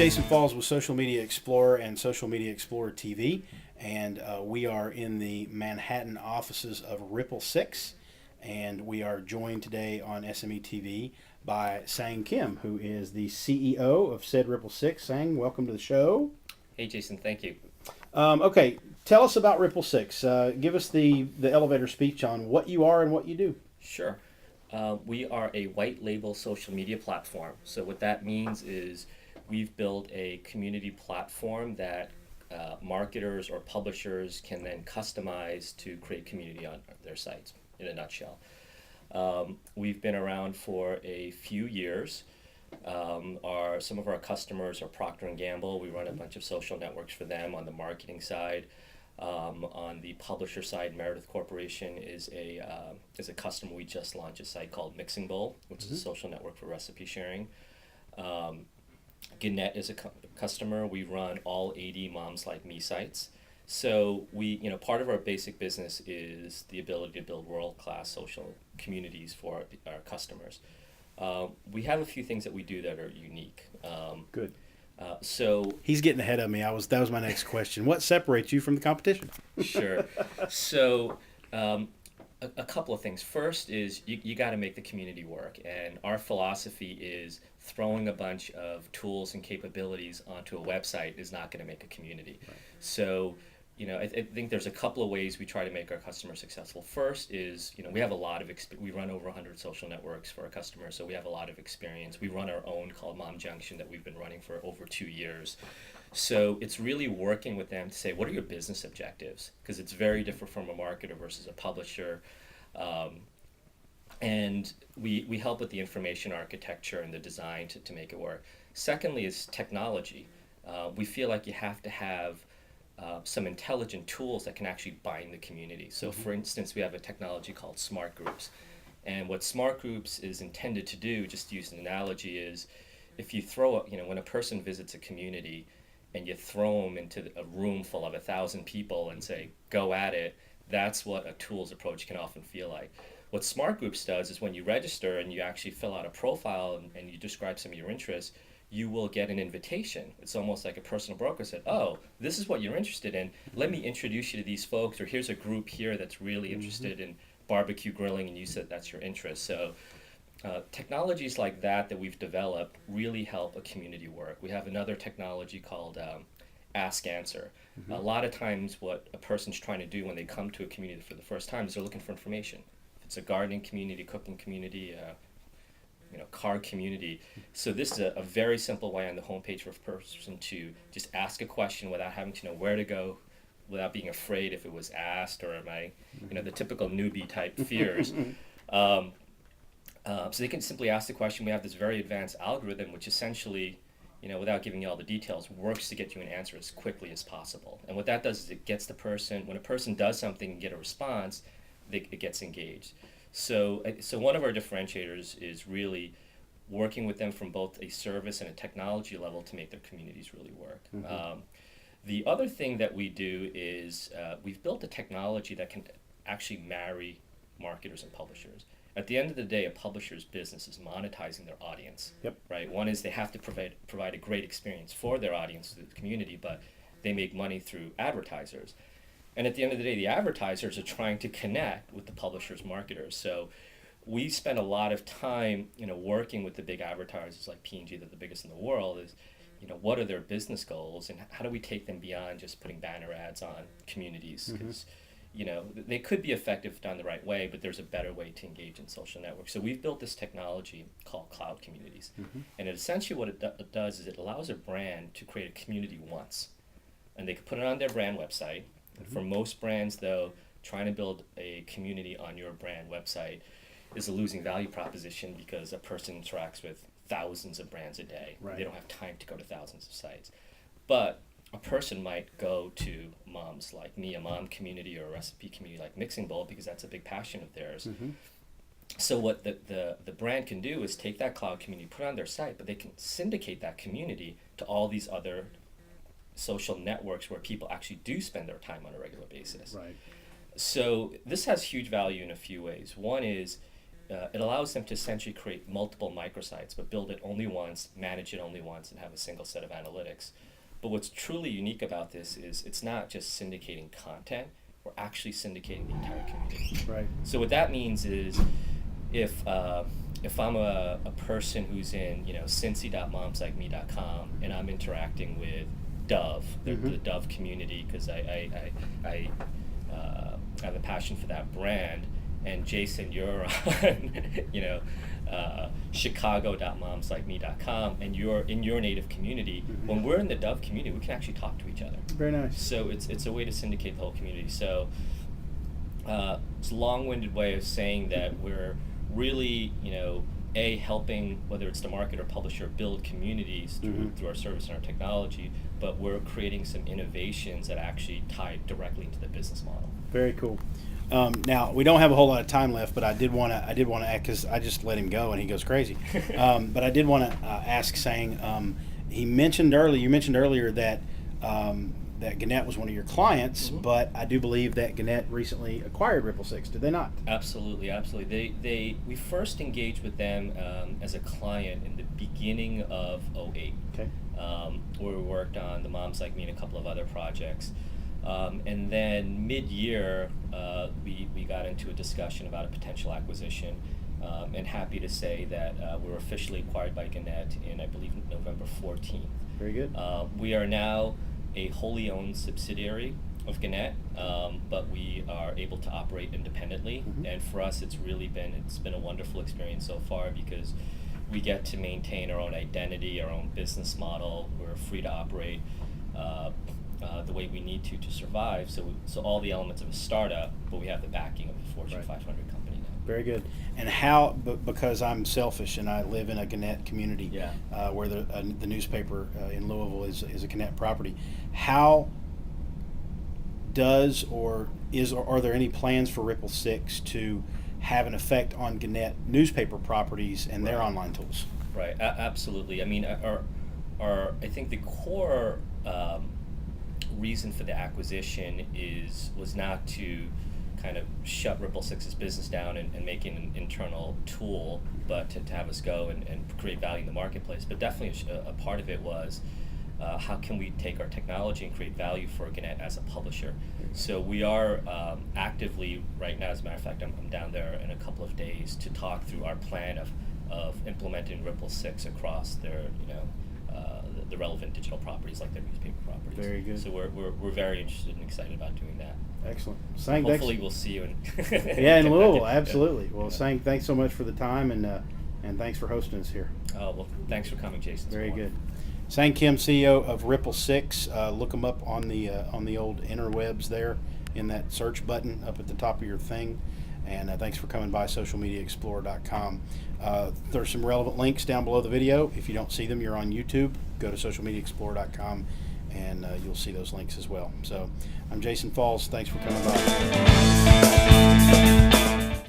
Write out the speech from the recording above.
Jason Falls with Social Media Explorer and Social Media Explorer TV, and we are in the Manhattan offices of Ripple6, and we are joined today on SME TV by Sang Kim, who is the CEO of said Ripple6. Sang, welcome to the show. Hey, Jason, thank you. Okay, tell us about Ripple6. Give us the elevator speech on what you are and what you do. Sure. We are a white label social media platform. So what that means is we've built a community platform that marketers or publishers can then customize to create community on their sites, in a nutshell. We've been around for a few years. Some of our customers are Procter & Gamble. We run a bunch of social networks for them on the marketing side. On the publisher side, Meredith Corporation is a customer. We just launched a site called Mixing Bowl, which is a social network for recipe sharing. Gannett is a customer. We run all 80 Moms Like Me sites. So part of our basic business is the ability to build world-class social communities for our customers. We have a few things that we do that are unique. Good. So he's getting ahead of me. That was my next question. What separates you from the competition? Sure. So a couple of things. First is you got to make the community work, and our philosophy is throwing a bunch of tools and capabilities onto a website is not going to make a community. Right. So I think there's a couple of ways we try to make our customers successful. First is, we have a lot of we run over 100 social networks for our customers, so we have a lot of experience. We run our own called Mom Junction that we've been running for over 2 years. So it's really working with them to say, what are your business objectives? Because it's very different from a marketer versus a publisher. And we help with the information architecture and the design to make it work. Secondly is technology. We feel like you have to have some intelligent tools that can actually bind the community. So for instance, we have a technology called Smart Groups. And what Smart Groups is intended to do, just to use an analogy, is if you throw when a person visits a community and you throw them into a room full of 1,000 people and say, go at it, that's what a tools approach can often feel like. What Smart Groups does is when you register and you actually fill out a profile and you describe some of your interests, you will get an invitation. It's almost like a personal broker said, oh, this is what you're interested in. Let me introduce you to these folks, or here's a group here that's really interested in barbecue grilling, and you said that's your interest. So technologies like that we've developed really help a community work. We have another technology called Ask Answer. A lot of times what a person's trying to do when they come to a community for the first time is they're looking for information. If it's a gardening community, cooking community, car community. So this is a very simple way on the homepage for a person to just ask a question without having to know where to go, without being afraid if it was asked, or am I, the typical newbie type fears. So they can simply ask the question. We have this very advanced algorithm which essentially, without giving you all the details, works to get you an answer as quickly as possible. And what that does is it gets the person, when a person does something and get a response, it gets engaged. So one of our differentiators is really working with them from both a service and a technology level to make their communities really work. The other thing that we do is we've built a technology that can actually marry marketers and publishers. At the end of the day, a publisher's business is monetizing their audience. Yep. Right? One is they have to provide a great experience for their audience, the community, but they make money through advertisers. And at the end of the day, the advertisers are trying to connect with the publishers, marketers. So we spend a lot of time, working with the big advertisers like P&G, that are the biggest in the world, is, what are their business goals and how do we take them beyond just putting banner ads on communities? Because, they could be effective done the right way, but there's a better way to engage in social networks. So we've built this technology called Cloud Communities. And essentially what it does is it allows a brand to create a community once. And they can put it on their brand website. For most brands, though, trying to build a community on your brand website is a losing value proposition because a person interacts with thousands of brands a day. Right. They don't have time to go to thousands of sites. But a person might go to Moms Like Me, a mom community, or a recipe community like Mixing Bowl, because that's a big passion of theirs. So what the brand can do is take that cloud community, put it on their site, but they can syndicate that community to all these other social networks where people actually do spend their time on a regular basis. Right. So this has huge value in a few ways. One is it allows them to essentially create multiple microsites, but build it only once, manage it only once, and have a single set of analytics. But what's truly unique about this is it's not just syndicating content, we're actually syndicating the entire community. Right. So what that means is if I'm a person who's in Cincy.momslikeme.com and I'm interacting with Dove, the Dove community, because I have a passion for that brand, and Jason, you're on Chicago.momslikeme.com, and you're in your native community. When we're in the Dove community, we can actually talk to each other. Very nice. So it's a way to syndicate the whole community. So it's a long-winded way of saying that we're really, helping, whether it's the market or publisher, build communities through our service and our technology, but we're creating some innovations that actually tie directly into the business model. Very cool. Now we don't have a whole lot of time left, but I did want to ask, because I just let him go and he goes crazy. But I did want to ask Sang. You mentioned earlier that that Gannett was one of your clients, but I do believe that Gannett recently acquired Ripple6. Did they not? Absolutely. We first engaged with them as a client in the beginning of 2008. Okay. Where we worked on the Moms Like Me and a couple of other projects. And then mid-year, we got into a discussion about a potential acquisition, and happy to say that we were officially acquired by Gannett in, I believe, November 14th. Very good. We are now a wholly owned subsidiary of Gannett, but we are able to operate independently. And for us, it's been a wonderful experience so far, because we get to maintain our own identity, our own business model. We're free to operate the way we need to survive. So all the elements of a startup, but we have the backing of a Fortune 500 company now. Very good. And how? Because I'm selfish and I live in a Gannett community, where the newspaper in Louisville is a Gannett property. How are there any plans for Ripple6 to have an effect on Gannett newspaper properties and their online tools? Right. Absolutely. I mean, I think the core reason for the acquisition was not to kind of shut Ripple6's business down and make it an internal tool, but to have us go and create value in the marketplace. But definitely a part of it was how can we take our technology and create value for Gannett as a publisher. So we are actively right now, as a matter of fact, I'm down there in a couple of days to talk through our plan of implementing Ripple6 across their the relevant digital properties like their newspaper properties. Very good. So we're very interested and excited about doing that. Excellent. Sang, hopefully we'll see you in in Louisville. Absolutely. Well, Sang, thanks so much for the time, and thanks for hosting us here. Well, thanks for coming, Jason. Very good. Sang Kim, CEO of Ripple6. Look them up on the old interwebs there in that search button up at the top of your thing. And thanks for coming by socialmediaexplorer.com. There's some relevant links down below the video. If you don't see them, you're on YouTube. Go to socialmediaexplorer.com and you'll see those links as well. So I'm Jason Falls. Thanks for coming by.